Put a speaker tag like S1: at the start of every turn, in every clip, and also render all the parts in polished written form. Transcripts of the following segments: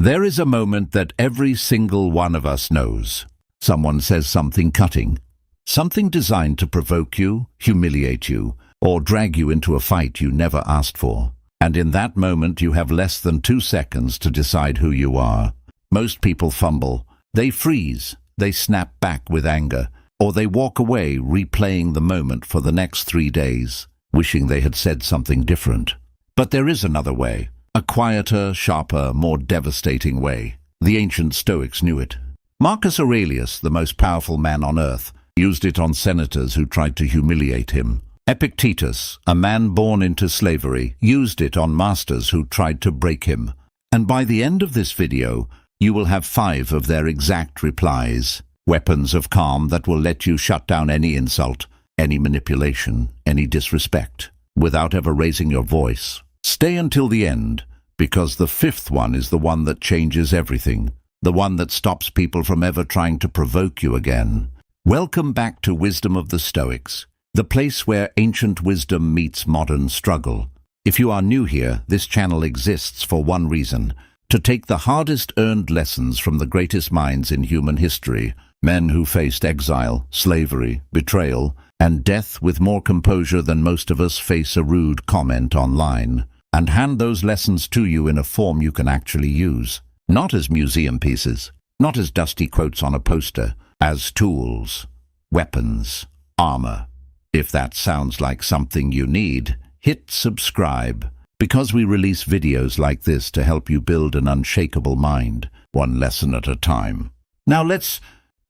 S1: There is a moment that every single one of us knows. Someone says something cutting, something designed to provoke you, humiliate you, or drag you into a fight you never asked for. And in that moment you have less than 2 seconds to decide who you are. Most people fumble. They freeze. They snap back with anger. Or they walk away replaying the moment for the next 3 days, wishing they had said something different. But there is another way. A quieter, sharper, more devastating way. The ancient Stoics knew it. Marcus Aurelius, the most powerful man on earth, used it on senators who tried to humiliate him. Epictetus, a man born into slavery, used it on masters who tried to break him. And by the end of this video, you will have 5 of their exact replies. Weapons of calm that will let you shut down any insult, any manipulation, any disrespect, without ever raising your voice. Stay until the end, because the 5th one is the one that changes everything, the one that stops people from ever trying to provoke you again. Welcome back to Wisdom of the Stoics, the place where ancient wisdom meets modern struggle. If you are new here, this channel exists for one reason: to take the hardest-earned lessons from the greatest minds in human history, men who faced exile, slavery, betrayal, and death with more composure than most of us face a rude comment online, and hand those lessons to you in a form you can actually use. Not as museum pieces, not as dusty quotes on a poster, as tools, weapons, armor. If that sounds like something you need, hit subscribe, because we release videos like this to help you build an unshakable mind, one lesson at a time. Now let's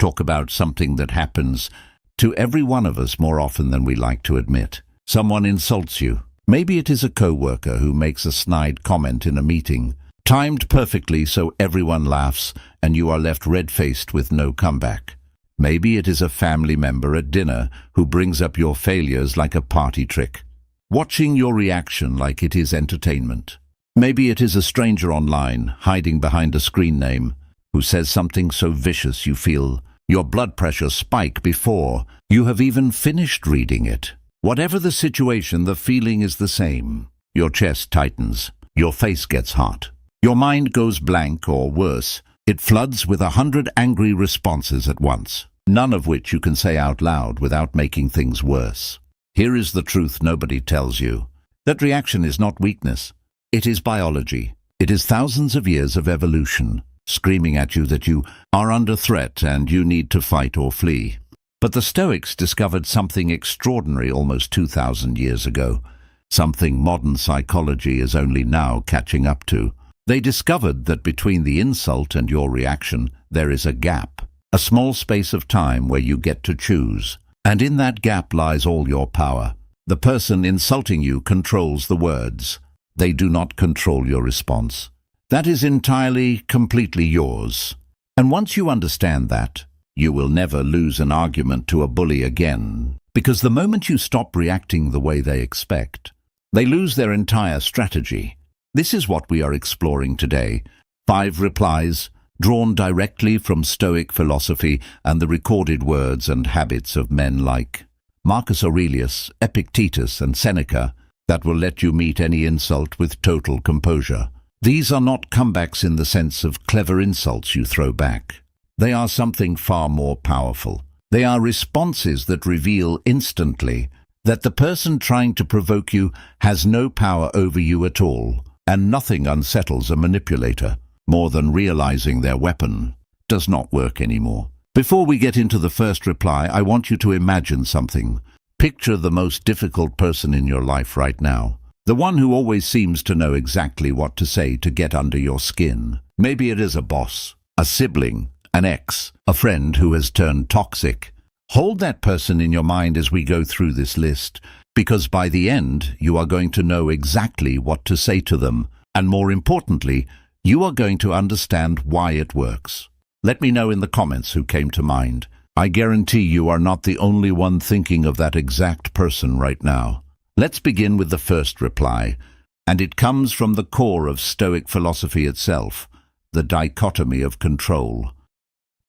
S1: talk about something that happens to every one of us more often than we like to admit. Someone insults you. Maybe it is a co-worker who makes a snide comment in a meeting, timed perfectly so everyone laughs and you are left red-faced with no comeback. Maybe it is a family member at dinner who brings up your failures like a party trick, watching your reaction like it is entertainment. Maybe it is a stranger online, hiding behind a screen name, who says something so vicious you feel your blood pressure spike before you have even finished reading it. Whatever the situation, the feeling is the same. Your chest tightens, your face gets hot, your mind goes blank, or worse, it floods with 100 angry responses at once, none of which you can say out loud without making things worse. Here is the truth nobody tells you. That reaction is not weakness. It is biology. It is thousands of years of evolution, screaming at you that you are under threat and you need to fight or flee. But the Stoics discovered something extraordinary almost 2,000 years ago, something modern psychology is only now catching up to. They discovered that between the insult and your reaction, there is a gap, a small space of time where you get to choose. And in that gap lies all your power. The person insulting you controls the words. They do not control your response. That is entirely, completely yours. And once you understand that, you will never lose an argument to a bully again, because the moment you stop reacting the way they expect, they lose their entire strategy. This is what we are exploring today. 5 replies, drawn directly from Stoic philosophy and the recorded words and habits of men like Marcus Aurelius, Epictetus, and Seneca, that will let you meet any insult with total composure. These are not comebacks in the sense of clever insults you throw back. They are something far more powerful. They are responses that reveal instantly that the person trying to provoke you has no power over you at all, and nothing unsettles a manipulator more than realizing their weapon does not work anymore. Before we get into the first reply, I want you to imagine something. Picture the most difficult person in your life right now, the one who always seems to know exactly what to say to get under your skin. Maybe it is a boss, a sibling, an ex, a friend who has turned toxic. Hold that person in your mind as we go through this list, because by the end, you are going to know exactly what to say to them, and more importantly, you are going to understand why it works. Let me know in the comments who came to mind. I guarantee you are not the only one thinking of that exact person right now. Let's begin with the first reply, and it comes from the core of Stoic philosophy itself, the dichotomy of control.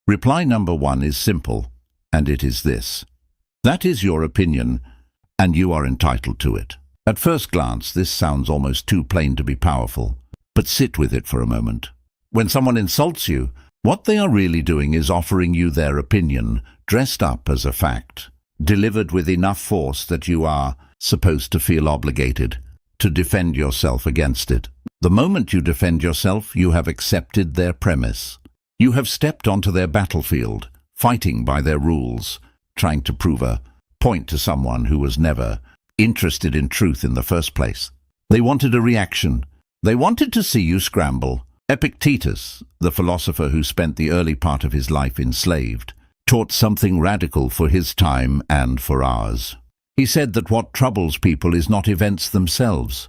S1: Reply number 1 is simple, and it is this: that is your opinion, and you are entitled to it. At first glance, this sounds almost too plain to be powerful, but sit with it for a moment. When someone insults you, what they are really doing is offering you their opinion, dressed up as a fact, delivered with enough force that you are supposed to feel obligated to defend yourself against it. The moment you defend yourself, you have accepted their premise. You have stepped onto their battlefield, fighting by their rules, trying to prove a point to someone who was never interested in truth in the first place. They wanted a reaction. They wanted to see you scramble. Epictetus, the philosopher who spent the early part of his life enslaved, taught something radical for his time and for ours. He said that what troubles people is not events themselves,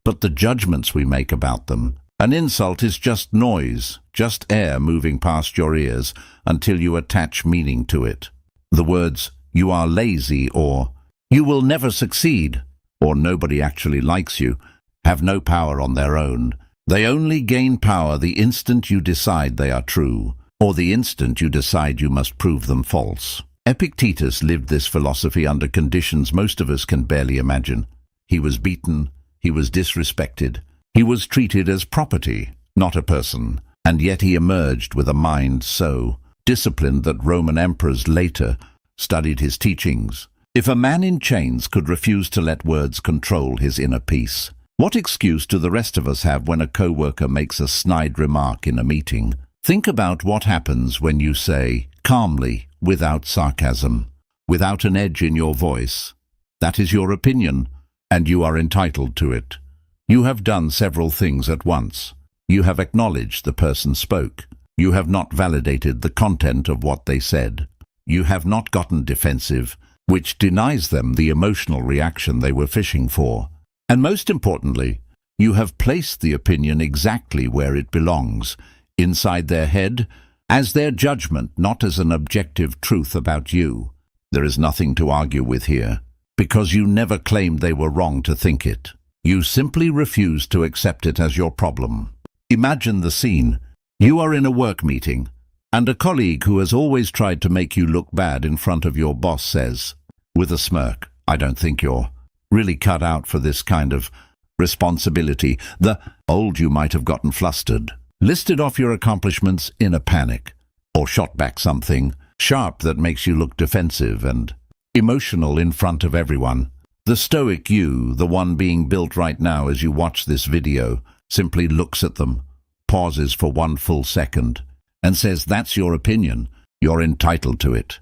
S1: but the judgments we make about them. An insult is just noise, just air moving past your ears until you attach meaning to it. The words, "you are lazy," or "you will never succeed," or "nobody actually likes you," have no power on their own. They only gain power the instant you decide they are true, or the instant you decide you must prove them false. Epictetus lived this philosophy under conditions most of us can barely imagine. He was beaten, he was disrespected, he was treated as property, not a person, and yet he emerged with a mind so disciplined that Roman emperors later studied his teachings. If a man in chains could refuse to let words control his inner peace, what excuse do the rest of us have when a co-worker makes a snide remark in a meeting? Think about what happens when you say, calmly, without sarcasm, without an edge in your voice, "That is your opinion, and you are entitled to it." You have done several things at once. You have acknowledged the person spoke. You have not validated the content of what they said. You have not gotten defensive, which denies them the emotional reaction they were fishing for. And most importantly, you have placed the opinion exactly where it belongs, inside their head, as their judgment, not as an objective truth about you. There is nothing to argue with here, because you never claimed they were wrong to think it. You simply refused to accept it as your problem. Imagine the scene. You are in a work meeting, and a colleague who has always tried to make you look bad in front of your boss says, with a smirk, "I don't think you're really cut out for this kind of responsibility." You might have gotten flustered, listed off your accomplishments in a panic, or shot back something sharp that makes you look defensive and emotional in front of everyone. The Stoic you, the one being built right now as you watch this video, simply looks at them, pauses for one full second, and says, "That's your opinion. You're entitled to it."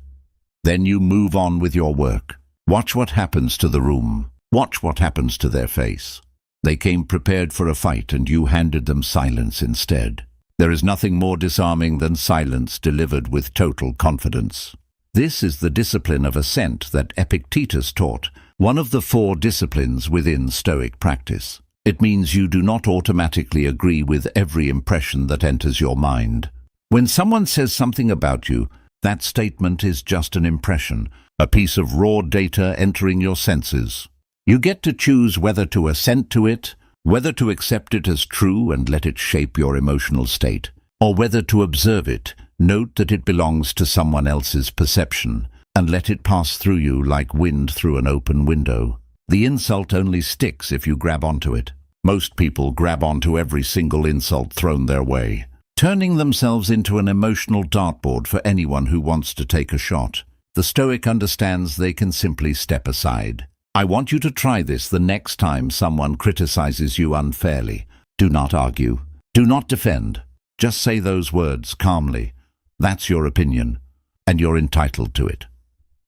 S1: Then you move on with your work. Watch what happens to the room. Watch what happens to their face. They came prepared for a fight, and you handed them silence instead. There is nothing more disarming than silence delivered with total confidence. This is the discipline of assent that Epictetus taught, one of the 4 disciplines within Stoic practice. It means you do not automatically agree with every impression that enters your mind. When someone says something about you, that statement is just an impression, a piece of raw data entering your senses. You get to choose whether to assent to it, whether to accept it as true and let it shape your emotional state, or whether to observe it, note that it belongs to someone else's perception, and let it pass through you like wind through an open window. The insult only sticks if you grab onto it. Most people grab onto every single insult thrown their way, turning themselves into an emotional dartboard for anyone who wants to take a shot. The Stoic understands they can simply step aside. I want you to try this the next time someone criticizes you unfairly. Do not argue. Do not defend. Just say those words calmly. That's your opinion, and you're entitled to it.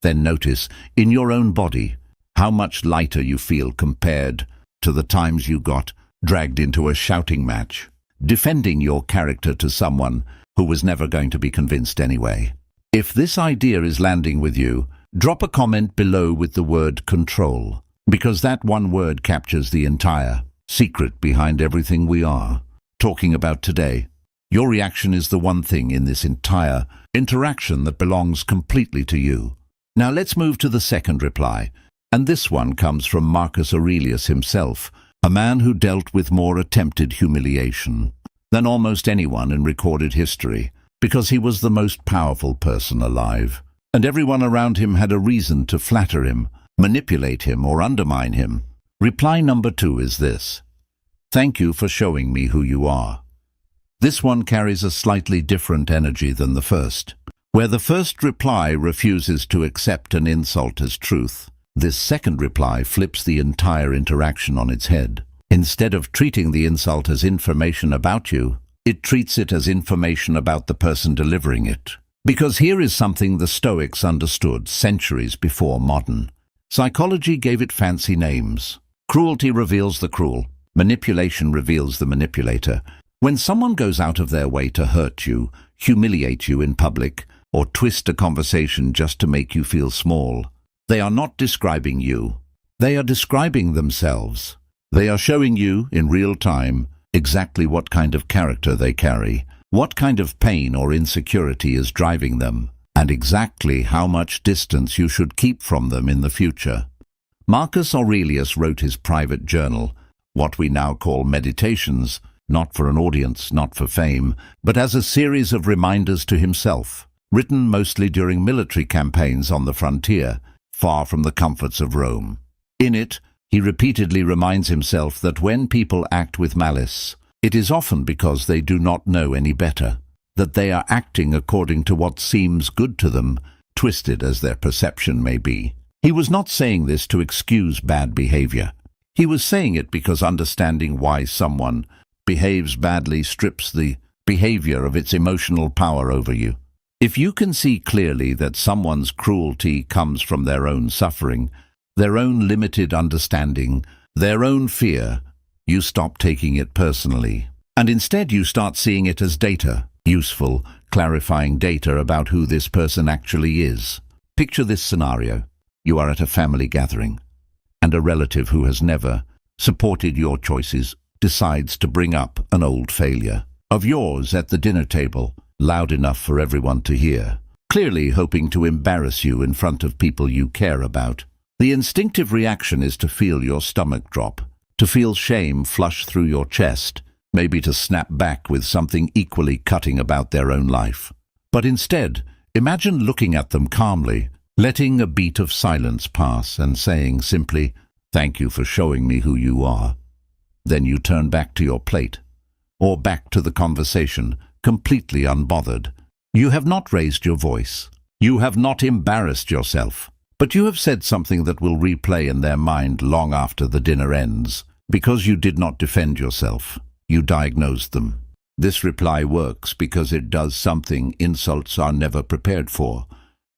S1: Then notice, in your own body, how much lighter you feel compared to the times you got dragged into a shouting match, defending your character to someone who was never going to be convinced anyway. If this idea is landing with you, drop a comment below with the word control, because that one word captures the entire secret behind everything we are talking about today. Your reaction is the one thing in this entire interaction that belongs completely to you. Now let's move to the second reply, and this one comes from Marcus Aurelius himself, a man who dealt with more attempted humiliation than almost anyone in recorded history, because he was the most powerful person alive, and everyone around him had a reason to flatter him, manipulate him, or undermine him. Reply number 2 is this: "Thank you for showing me who you are. This one carries a slightly different energy than the first. Where the first reply refuses to accept an insult as truth, this second reply flips the entire interaction on its head. Instead of treating the insult as information about you, it treats it as information about the person delivering it. Because here is something the Stoics understood centuries before modern. Psychology gave it fancy names. Cruelty reveals the cruel. Manipulation reveals the manipulator. When someone goes out of their way to hurt you, humiliate you in public, or twist a conversation just to make you feel small, they are not describing you. They are describing themselves. They are showing you, in real time, exactly what kind of character they carry, what kind of pain or insecurity is driving them, and exactly how much distance you should keep from them in the future. Marcus Aurelius wrote his private journal, what we now call Meditations, not for an audience, not for fame, but as a series of reminders to himself, written mostly during military campaigns on the frontier, far from the comforts of Rome. In it, he repeatedly reminds himself that when people act with malice, it is often because they do not know any better, that they are acting according to what seems good to them, twisted as their perception may be. He was not saying this to excuse bad behavior. He was saying it because understanding why someone behaves badly strips the behavior of its emotional power over you. If you can see clearly that someone's cruelty comes from their own suffering, their own limited understanding, their own fear, you stop taking it personally. And instead you start seeing it as data, useful, clarifying data about who this person actually is. Picture this scenario. You are at a family gathering, and a relative who has never supported your choices decides to bring up an old failure of yours at the dinner table, loud enough for everyone to hear, clearly hoping to embarrass you in front of people you care about. The instinctive reaction is to feel your stomach drop, to feel shame flush through your chest, maybe to snap back with something equally cutting about their own life. But instead, imagine looking at them calmly, letting a beat of silence pass and saying simply, "Thank you for showing me who you are." Then you turn back to your plate, or back to the conversation, completely unbothered. You have not raised your voice. You have not embarrassed yourself. But you have said something that will replay in their mind long after the dinner ends. Because you did not defend yourself, you diagnosed them. This reply works because it does something insults are never prepared for.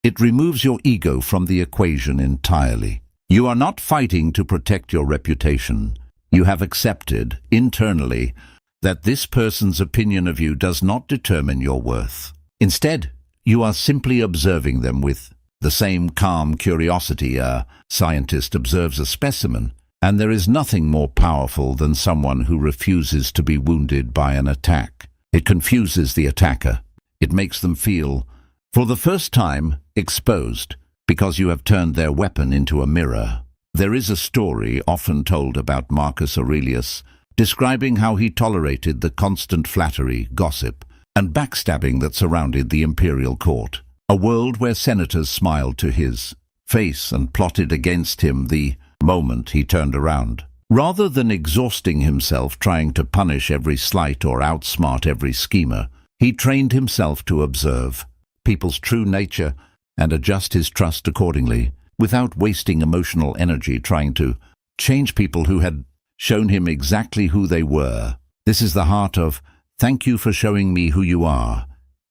S1: It removes your ego from the equation entirely. You are not fighting to protect your reputation. You have accepted, internally, that this person's opinion of you does not determine your worth. Instead, you are simply observing them with the same calm curiosity a scientist observes a specimen, and there is nothing more powerful than someone who refuses to be wounded by an attack. It confuses the attacker. It makes them feel, for the first time, exposed, because you have turned their weapon into a mirror. There is a story often told about Marcus Aurelius, describing how he tolerated the constant flattery, gossip, and backstabbing that surrounded the imperial court. A world where senators smiled to his face and plotted against him the moment he turned around. Rather than exhausting himself trying to punish every slight or outsmart every schemer, he trained himself to observe people's true nature and adjust his trust accordingly, without wasting emotional energy trying to change people who had shown him exactly who they were. This is the heart of, "Thank you for showing me who you are."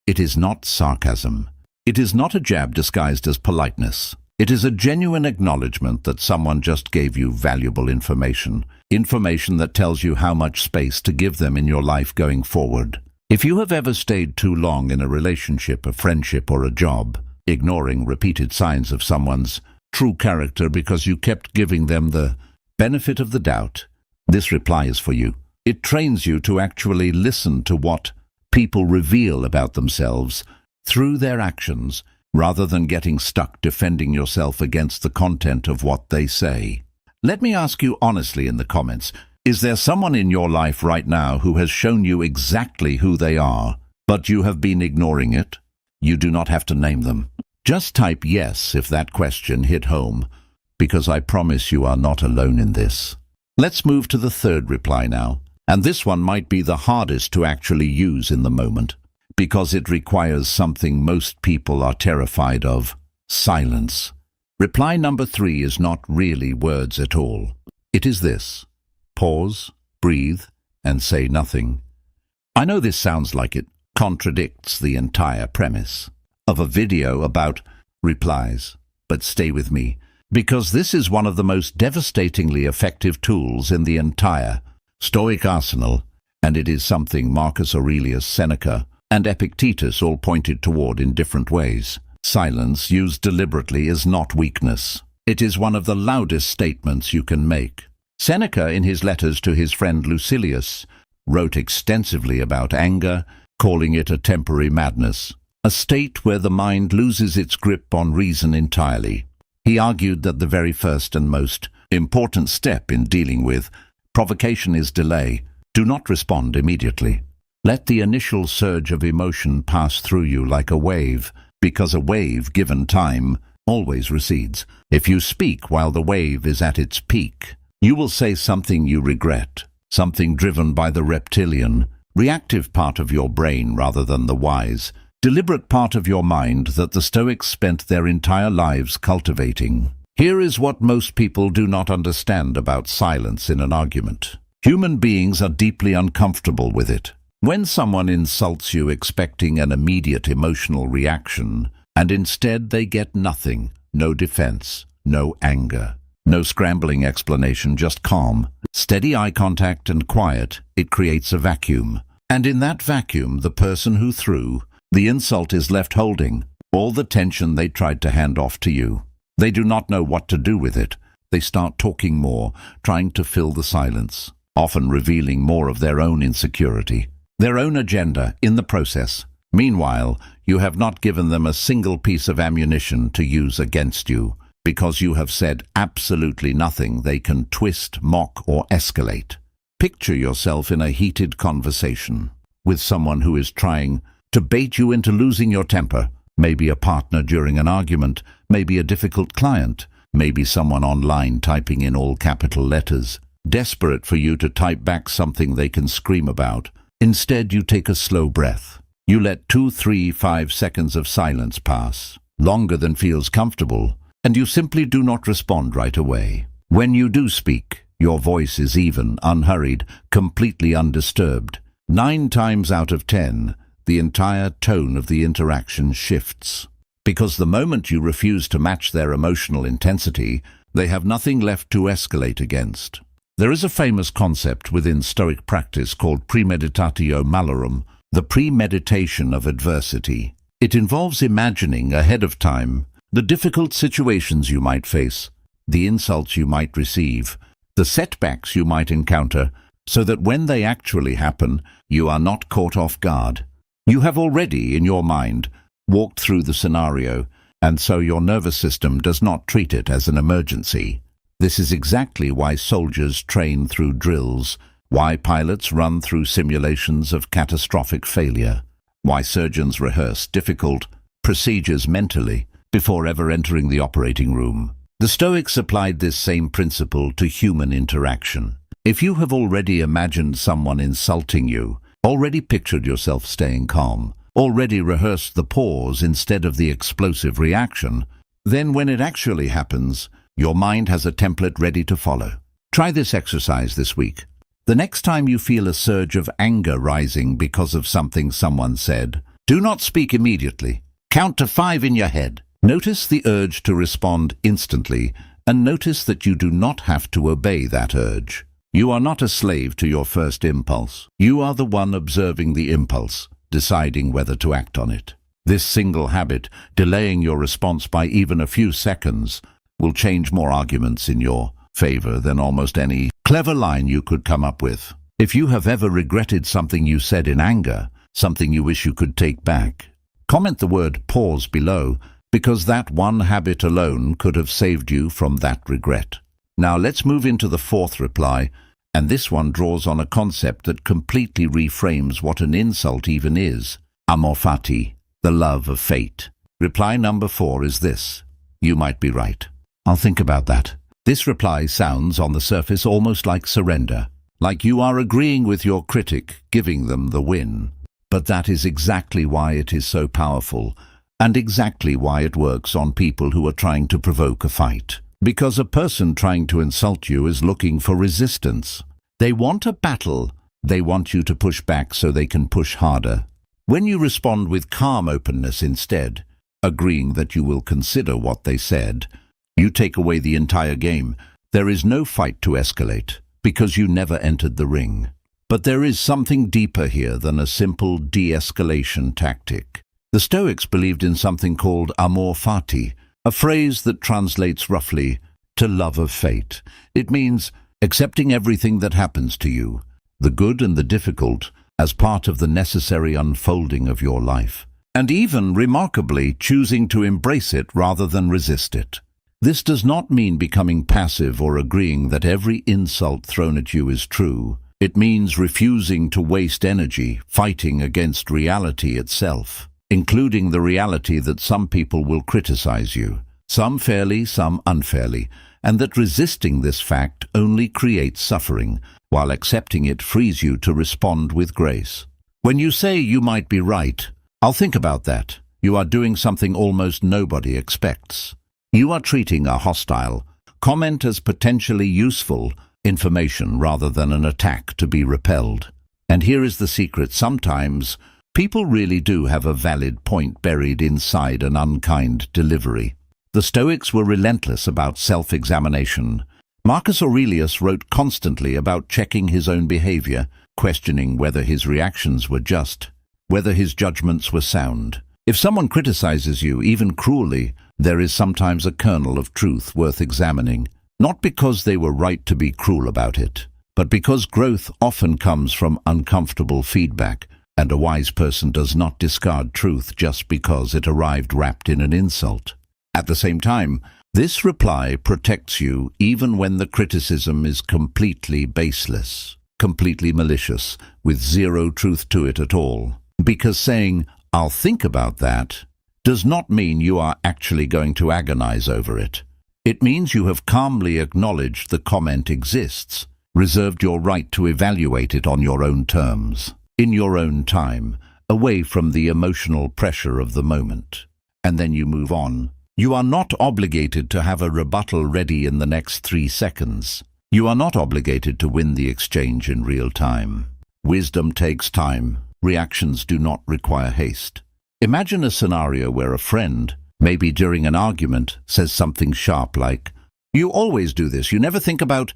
S1: It is not sarcasm. It is not a jab disguised as politeness. It is a genuine acknowledgement that someone just gave you valuable information, information that tells you how much space to give them in your life going forward. If you have ever stayed too long in a relationship, a friendship, or a job, ignoring repeated signs of someone's true character because you kept giving them the benefit of the doubt, this reply is for you. It trains you to actually listen to what people reveal about themselves through their actions, rather than getting stuck defending yourself against the content of what they say. Let me ask you honestly in the comments, is there someone in your life right now who has shown you exactly who they are, but you have been ignoring it? You do not have to name them. Just type yes if that question hit home, because I promise you are not alone in this. Let's move to the third reply now. And this one might be the hardest to actually use in the moment, because it requires something most people are terrified of: silence. Reply number 3 is not really words at all. It is this: pause, breathe, and say nothing. I know this sounds like it contradicts the entire premise of a video about replies, but stay with me, because this is one of the most devastatingly effective tools in the entire Stoic arsenal, and it is something Marcus Aurelius, Seneca, and Epictetus all pointed toward in different ways. Silence used deliberately is not weakness. It is one of the loudest statements you can make. Seneca, in his letters to his friend Lucilius, wrote extensively about anger, calling it a temporary madness, a state where the mind loses its grip on reason entirely. He argued that the very first and most important step in dealing with provocation is delay. Do not respond immediately. Let the initial surge of emotion pass through you like a wave, because a wave, given time, always recedes. If you speak while the wave is at its peak, you will say something you regret, something driven by the reptilian, reactive part of your brain rather than the wise, deliberate part of your mind that the Stoics spent their entire lives cultivating. Here is what most people do not understand about silence in an argument. Human beings are deeply uncomfortable with it. When someone insults you expecting an immediate emotional reaction, and instead they get nothing, no defense, no anger, no scrambling explanation, just calm, steady eye contact and quiet, it creates a vacuum. And in that vacuum, the person who threw the insult is left holding all the tension they tried to hand off to you. They do not know what to do with it. They start talking more, trying to fill the silence, often revealing more of their own insecurity, their own agenda in the process. Meanwhile, you have not given them a single piece of ammunition to use against you, because you have said absolutely nothing they can twist, mock, or escalate. Picture yourself in a heated conversation with someone who is trying to bait you into losing your temper. Maybe a partner during an argument, maybe a difficult client, maybe someone online typing in all capital letters, desperate for you to type back something they can scream about. Instead, you take a slow breath. You let 2, 3, 5 seconds of silence pass, longer than feels comfortable, and you simply do not respond right away. When you do speak, your voice is even, unhurried, completely undisturbed. 9 times out of 10, the entire tone of the interaction shifts. Because the moment you refuse to match their emotional intensity, they have nothing left to escalate against. There is a famous concept within Stoic practice called premeditatio malorum, the premeditation of adversity. It involves imagining ahead of time the difficult situations you might face, the insults you might receive, the setbacks you might encounter, so that when they actually happen, you are not caught off guard. You have already, in your mind, walked through the scenario, and so your nervous system does not treat it as an emergency. This is exactly why soldiers train through drills, why pilots run through simulations of catastrophic failure, why surgeons rehearse difficult procedures mentally before ever entering the operating room. The Stoics applied this same principle to human interaction. If you have already imagined someone insulting you, already pictured yourself staying calm, already rehearsed the pause instead of the explosive reaction, then when it actually happens, your mind has a template ready to follow. Try this exercise this week. The next time you feel a surge of anger rising because of something someone said, do not speak immediately. Count to 5 in your head. Notice the urge to respond instantly, and notice that you do not have to obey that urge. You are not a slave to your first impulse. You are the one observing the impulse, deciding whether to act on it. This single habit, delaying your response by even a few seconds, will change more arguments in your favor than almost any clever line you could come up with. If you have ever regretted something you said in anger, something you wish you could take back, comment the word pause below, because that one habit alone could have saved you from that regret. Now let's move into the 4th reply, and this one draws on a concept that completely reframes what an insult even is. Amor fati, the love of fate. Reply number 4 is this: you might be right. I'll think about that. This reply sounds on the surface almost like surrender. like you are agreeing with your critic, giving them the win. But that is exactly why it is so powerful, and exactly why it works on people who are trying to provoke a fight. Because a person trying to insult you is looking for resistance. They want a battle. They want you to push back so they can push harder. When you respond with calm openness instead, agreeing that you will consider what they said, you take away the entire game. There is no fight to escalate, because you never entered the ring. But there is something deeper here than a simple de-escalation tactic. The Stoics believed in something called amor fati, a phrase that translates roughly to love of fate. It means accepting everything that happens to you, the good and the difficult, as part of the necessary unfolding of your life, and even, remarkably, choosing to embrace it rather than resist it. This does not mean becoming passive or agreeing that every insult thrown at you is true. It means refusing to waste energy fighting against reality itself, including the reality that some people will criticize you, some fairly, some unfairly, and that resisting this fact only creates suffering, while accepting it frees you to respond with grace. When you say you might be right, I'll think about that, you are doing something almost nobody expects. You are treating a hostile comment as potentially useful information rather than an attack to be repelled. And here is the secret: sometimes people really do have a valid point buried inside an unkind delivery. The Stoics were relentless about self-examination. Marcus Aurelius wrote constantly about checking his own behavior, questioning whether his reactions were just, whether his judgments were sound. If someone criticizes you, even cruelly, there is sometimes a kernel of truth worth examining, not because they were right to be cruel about it, but because growth often comes from uncomfortable feedback, and a wise person does not discard truth just because it arrived wrapped in an insult. At the same time, this reply protects you even when the criticism is completely baseless, completely malicious, with zero truth to it at all. Because saying, "I'll think about that," does not mean you are actually going to agonize over it. It means you have calmly acknowledged the comment exists, reserved your right to evaluate it on your own terms, in your own time, away from the emotional pressure of the moment. And then you move on. You are not obligated to have a rebuttal ready in the next 3 seconds. You are not obligated to win the exchange in real time. Wisdom takes time. Reactions do not require haste. Imagine a scenario where a friend, maybe during an argument, says something sharp like, "You always do this, you never think about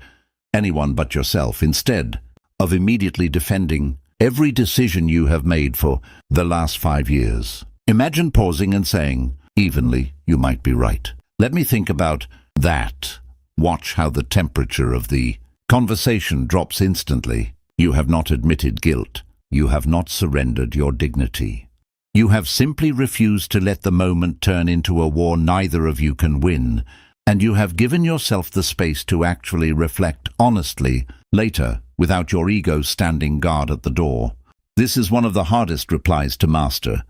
S1: anyone but yourself," instead of immediately defending every decision you have made for the last 5 years. Imagine pausing and saying, evenly, "You might be right. Let me think about that." Watch how the temperature of the conversation drops instantly. You have not admitted guilt. You have not surrendered your dignity. You have simply refused to let the moment turn into a war neither of you can win, and you have given yourself the space to actually reflect honestly later without your ego standing guard at the door. This is one of the hardest replies to master,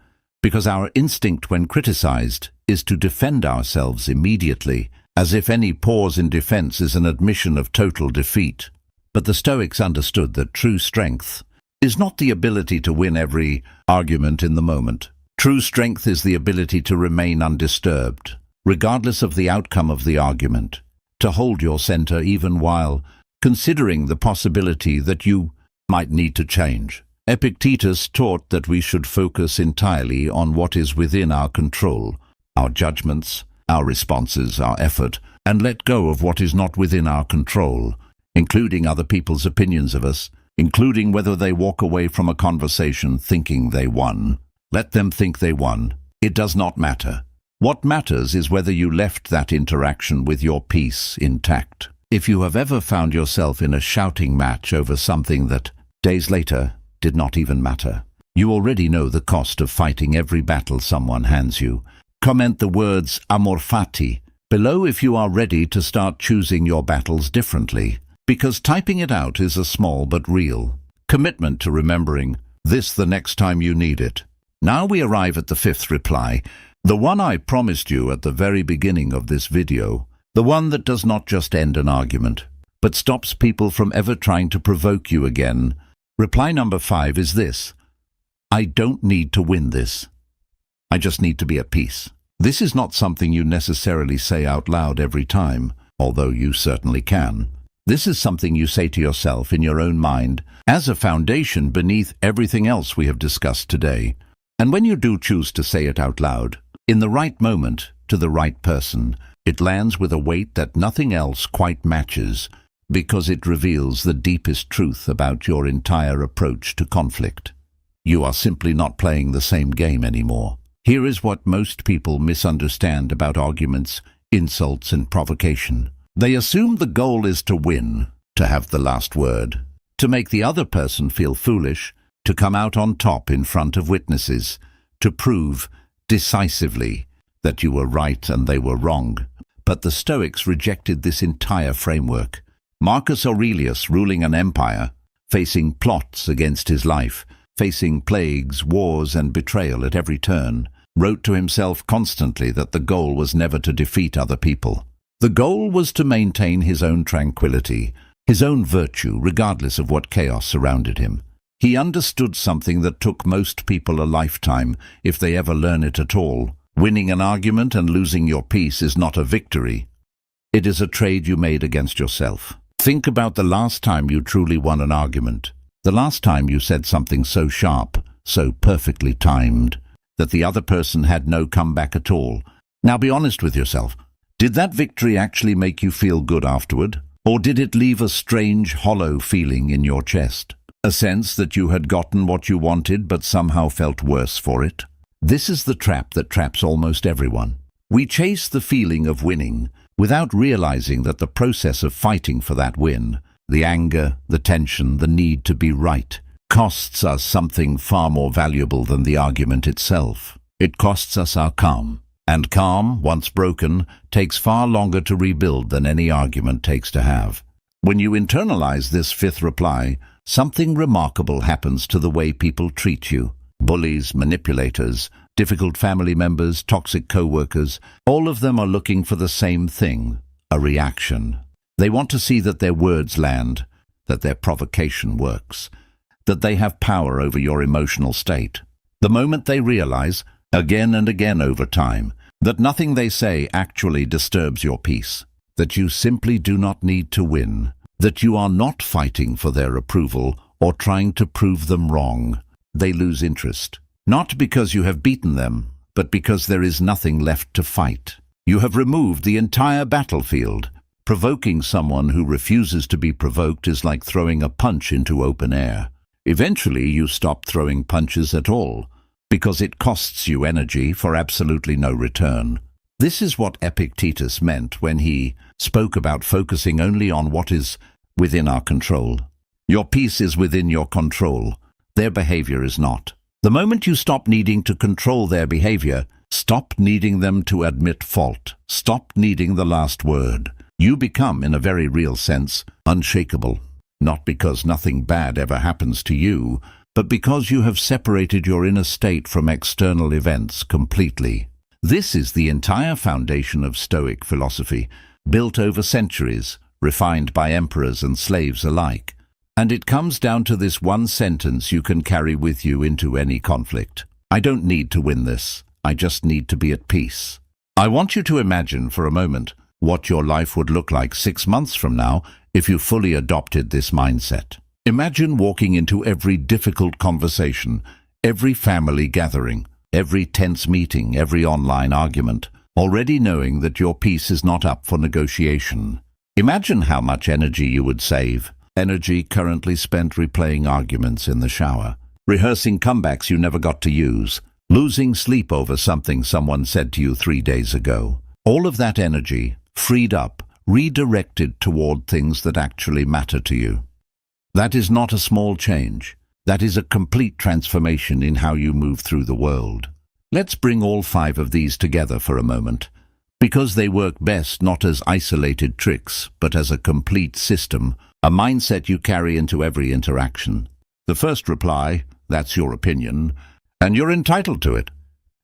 S1: because our instinct when criticized is to defend ourselves immediately, as if any pause in defense is an admission of total defeat. But the Stoics understood that true strength is not the ability to win every argument in the moment. True strength is the ability to remain undisturbed, regardless of the outcome of the argument, to hold your center even while considering the possibility that you might need to change. Epictetus taught that we should focus entirely on what is within our control, our judgments, our responses, our effort, and let go of what is not within our control, including other people's opinions of us, including whether they walk away from a conversation thinking they won. Let them think they won. It does not matter. What matters is whether you left that interaction with your peace intact. If you have ever found yourself in a shouting match over something that, days later, did not even matter, you already know the cost of fighting every battle someone hands you. Comment the words amor fati below if you are ready to start choosing your battles differently, because typing it out is a small but real commitment to remembering this the next time you need it. Now we arrive at the 5th reply, the one I promised you at the very beginning of this video, the one that does not just end an argument, but stops people from ever trying to provoke you again. Reply number 5 is this: I don't need to win this. I just need to be at peace. This is not something you necessarily say out loud every time, although you certainly can. This is something you say to yourself in your own mind as a foundation beneath everything else we have discussed today. And when you do choose to say it out loud, in the right moment, to the right person, it lands with a weight that nothing else quite matches, because it reveals the deepest truth about your entire approach to conflict. You are simply not playing the same game anymore. Here is what most people misunderstand about arguments, insults, and provocation. They assume the goal is to win, to have the last word, to make the other person feel foolish, to come out on top in front of witnesses, to prove decisively that you were right and they were wrong. But the Stoics rejected this entire framework. Marcus Aurelius, ruling an empire, facing plots against his life, facing plagues, wars, and betrayal at every turn, wrote to himself constantly that the goal was never to defeat other people. The goal was to maintain his own tranquility, his own virtue, regardless of what chaos surrounded him. He understood something that took most people a lifetime, if they ever learn it at all. Winning an argument and losing your peace is not a victory. It is a trade you made against yourself. Think about the last time you truly won an argument. The last time you said something so sharp, so perfectly timed, that the other person had no comeback at all. Now be honest with yourself. Did that victory actually make you feel good afterward? Or did it leave a strange, hollow feeling in your chest? A sense that you had gotten what you wanted but somehow felt worse for it? This is the trap that traps almost everyone. We chase the feeling of winning without realizing that the process of fighting for that win, the anger, the tension, the need to be right, costs us something far more valuable than the argument itself. It costs us our calm. And calm, once broken, takes far longer to rebuild than any argument takes to have. When you internalize this 5th reply, something remarkable happens to the way people treat you. Bullies, manipulators, difficult family members, toxic co-workers, all of them are looking for the same thing, a reaction. They want to see that their words land, that their provocation works, that they have power over your emotional state. The moment they realize, again and again over time, that nothing they say actually disturbs your peace, that you simply do not need to win, that you are not fighting for their approval or trying to prove them wrong, they lose interest. Not because you have beaten them, but because there is nothing left to fight. You have removed the entire battlefield. Provoking someone who refuses to be provoked is like throwing a punch into open air. Eventually you stop throwing punches at all, because it costs you energy for absolutely no return. This is what Epictetus meant when he spoke about focusing only on what is within our control. Your peace is within your control. Their behavior is not. The moment you stop needing to control their behavior, stop needing them to admit fault, stop needing the last word, you become, in a very real sense, unshakable. Not because nothing bad ever happens to you, but because you have separated your inner state from external events completely. This is the entire foundation of Stoic philosophy, built over centuries, refined by emperors and slaves alike. And it comes down to this one sentence you can carry with you into any conflict. I don't need to win this. I just need to be at peace. I want you to imagine for a moment what your life would look like 6 months from now if you fully adopted this mindset. Imagine walking into every difficult conversation, every family gathering, every tense meeting, every online argument, already knowing that your peace is not up for negotiation. Imagine how much energy you would save. Energy currently spent replaying arguments in the shower, rehearsing comebacks you never got to use, losing sleep over something someone said to you 3 days ago. All of that energy, freed up, redirected toward things that actually matter to you. That is not a small change. That is a complete transformation in how you move through the world. Let's bring all 5 of these together for a moment, because they work best not as isolated tricks, but as a complete system, a mindset you carry into every interaction. The first reply, that's your opinion, and you're entitled to it,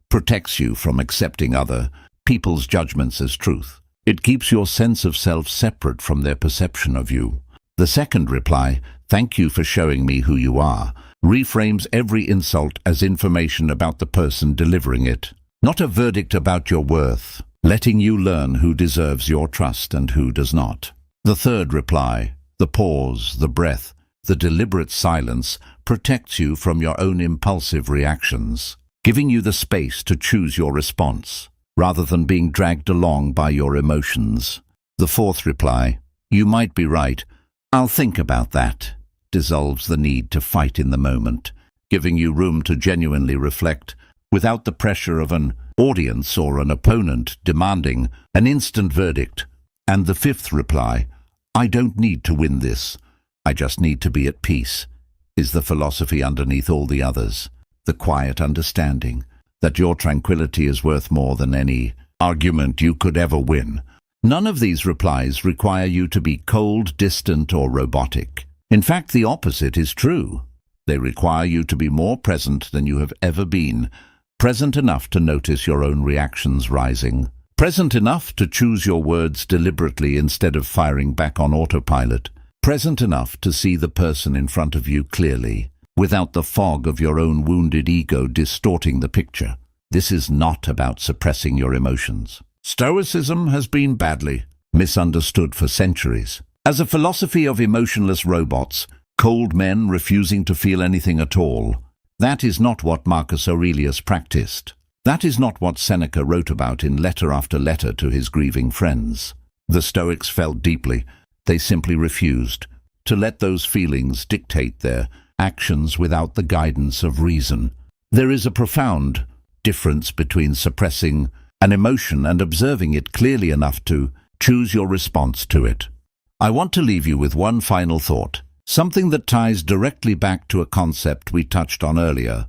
S1: protects you from accepting other people's judgments as truth. It keeps your sense of self separate from their perception of you. The second reply, "Thank you for showing me who you are," reframes every insult as information about the person delivering it, not a verdict about your worth, letting you learn who deserves your trust and who does not. The third reply, the pause, the breath, the deliberate silence, protects you from your own impulsive reactions, giving you the space to choose your response, rather than being dragged along by your emotions. The fourth reply, "You might be right, I'll think about that," dissolves the need to fight in the moment, giving you room to genuinely reflect, without the pressure of an audience or an opponent demanding an instant verdict. And the fifth reply, "I don't need to win this, I just need to be at peace," is the philosophy underneath all the others, the quiet understanding that your tranquility is worth more than any argument you could ever win. None of these replies require you to be cold, distant, or robotic. In fact, the opposite is true. They require you to be more present than you have ever been, present enough to notice your own reactions rising, present enough to choose your words deliberately instead of firing back on autopilot, present enough to see the person in front of you clearly, without the fog of your own wounded ego distorting the picture. This is not about suppressing your emotions. Stoicism has been badly misunderstood for centuries as a philosophy of emotionless robots, cold men refusing to feel anything at all. That is not what Marcus Aurelius practiced. That is not what Seneca wrote about in letter after letter to his grieving friends. The Stoics felt deeply. They simply refused to let those feelings dictate their actions without the guidance of reason. There is a profound difference between suppressing an emotion and observing it clearly enough to choose your response to it. I want to leave you with one final thought, something that ties directly back to a concept we touched on earlier: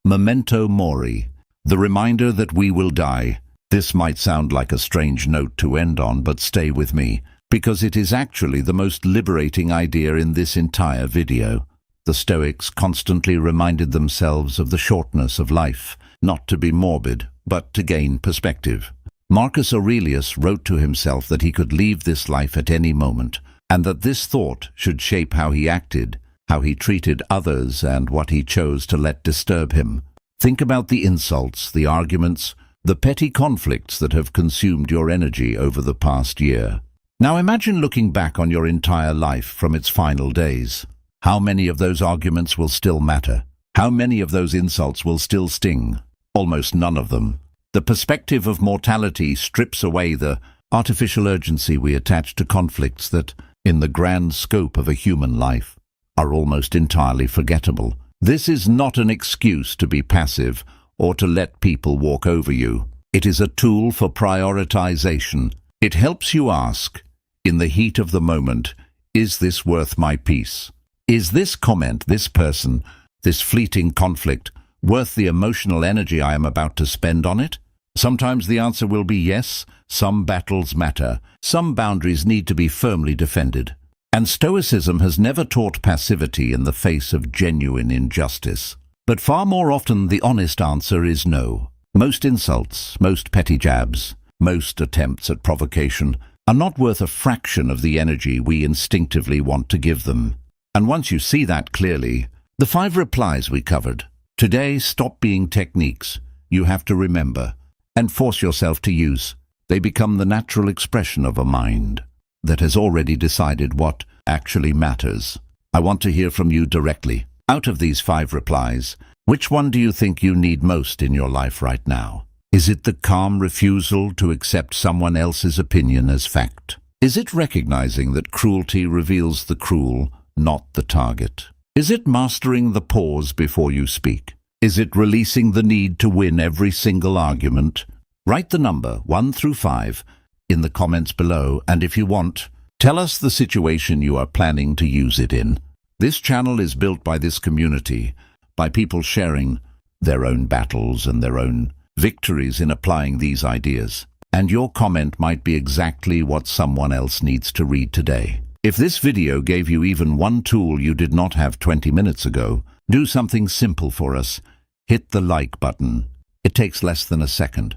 S1: memento mori, the reminder that we will die. This might sound like a strange note to end on, but stay with me, because it is actually the most liberating idea in this entire video. The Stoics constantly reminded themselves of the shortness of life, not to be morbid, but to gain perspective. Marcus Aurelius wrote to himself that he could leave this life at any moment, and that this thought should shape how he acted, how he treated others, and what he chose to let disturb him. Think about the insults, the arguments, the petty conflicts that have consumed your energy over the past year. Now imagine looking back on your entire life from its final days. How many of those arguments will still matter? How many of those insults will still sting? Almost none of them. The perspective of mortality strips away the artificial urgency we attach to conflicts that, in the grand scope of a human life, are almost entirely forgettable. This is not an excuse to be passive or to let people walk over you. It is a tool for prioritization. It helps you ask, in the heat of the moment, is this worth my peace? Is this comment, this person, this fleeting conflict, worth the emotional energy I am about to spend on it? Sometimes the answer will be yes. Some battles matter. Some boundaries need to be firmly defended. And Stoicism has never taught passivity in the face of genuine injustice. But far more often the honest answer is no. Most insults, most petty jabs, most attempts at provocation are not worth a fraction of the energy we instinctively want to give them. And once you see that clearly, the 5 replies we covered today stop being techniques you have to remember and force yourself to use. They become the natural expression of a mind that has already decided what actually matters. I want to hear from you directly. Out of these 5 replies, which one do you think you need most in your life right now? Is it the calm refusal to accept someone else's opinion as fact? Is it recognizing that cruelty reveals the cruel, not the target? Is it mastering the pause before you speak? Is it releasing the need to win every single argument? Write the number 1 through 5 in the comments below, and if you want, tell us the situation you are planning to use it in. This channel is built by this community, by people sharing their own battles and their own victories in applying these ideas. And your comment might be exactly what someone else needs to read today. If this video gave you even one tool you did not have 20 minutes ago, do something simple for us. Hit the like button. It takes less than a second,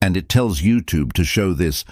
S1: and it tells YouTube to show this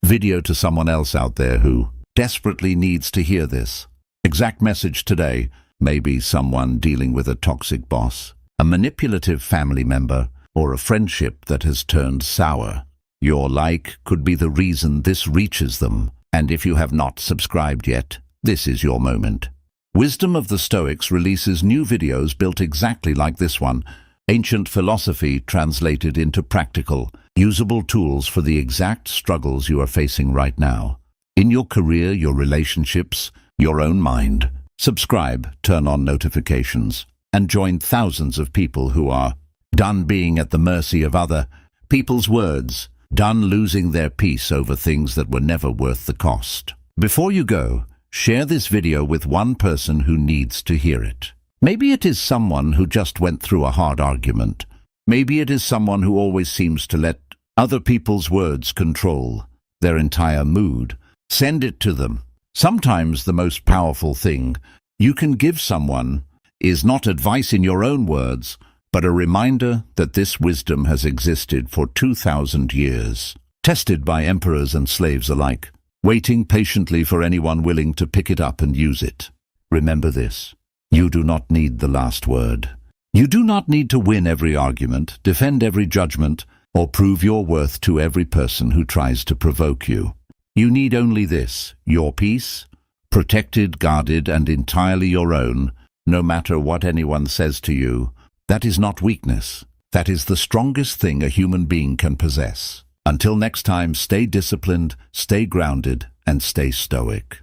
S1: video to someone else out there who desperately needs to hear this. Exact message today. Maybe someone dealing with a toxic boss, a manipulative family member, or a friendship that has turned sour. Your like could be the reason this reaches them, and if you have not subscribed yet, this is your moment. Wisdom of the Stoics releases new videos built exactly like this one, ancient philosophy translated into practical, usable tools for the exact struggles you are facing right now. In your career, your relationships, your own mind. Subscribe, turn on notifications, and join thousands of people who are done being at the mercy of other people's words, done losing their peace over things that were never worth the cost. Before you go, share this video with one person who needs to hear it. Maybe it is someone who just went through a hard argument. Maybe it is someone who always seems to let other people's words control their entire mood. Send it to them. Sometimes the most powerful thing you can give someone is not advice in your own words, but a reminder that this wisdom has existed for 2,000 years, tested by emperors and slaves alike, waiting patiently for anyone willing to pick it up and use it. Remember this: you do not need the last word. You do not need to win every argument, defend every judgment, or prove your worth to every person who tries to provoke you. You need only this: your peace, protected, guarded, and entirely your own, no matter what anyone says to you. That is not weakness. That is the strongest thing a human being can possess. Until next time, stay disciplined, stay grounded, and stay stoic.